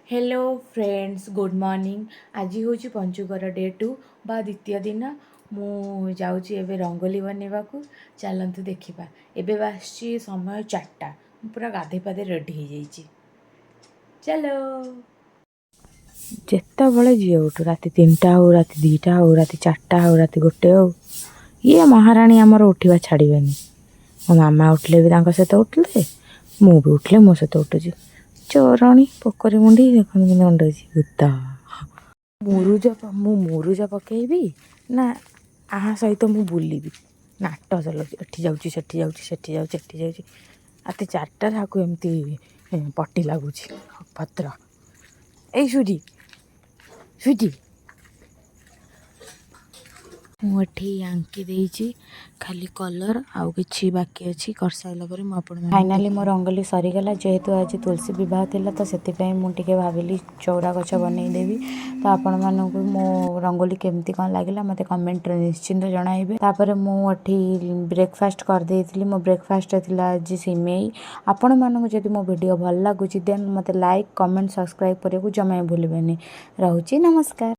Hello friends good morning. आज हूँ पंचुकर day 2 बा द्वितीय दिन। मु जाऊँगी एवं रंगोली बनवा को। चलतु देखा एवं बासी समय 4टा पूरा गाधे पाधे रेडी हो जाइए। चलो जिते बड़े जी उठू राति 3टा हो राति 2टा हो राति 4टा हो राति 1 हो ये महाराणी आमर उठा छाड़े। मो मामा उठले भी सहित उठले मु भी उठले मो सहित उठुची। चोरणी पोखरी मुंडी देखते मुंडे भूत मुरुज पकेबी ना आ सहित मु बुलबी नाट चलाऊँ एठी जाऊँ सेठी जाऊँ सेठी जाऊँ सेठी जाऊँ राति 4टार आपको एमती पट्टी लगुच पत्र ए सुधी सुधी मुझे आंकी देती खाली कलर आउ कि बाकी अच्छी कर सारा पर फाइनाली मो रंगोली सरीगला। जेहेतु आज तुलसी विवाह थिला तो से मुझे भाविली चौरा गछ बनईदेवी। तो आपण मानक मो रंगोली केमती कौन लगे मत कमेंट निश्चिंत जनइबे। तापर मुझे ब्रेकफास्ट करदे मो ब्रेकफास्ट थिला आज सिमेई। आपण मानक जदि मो वीडियो भल लगुच देन मत लाइक कमेंट सब्सक्राइब करने को जमा भूलें। रोची नमस्कार।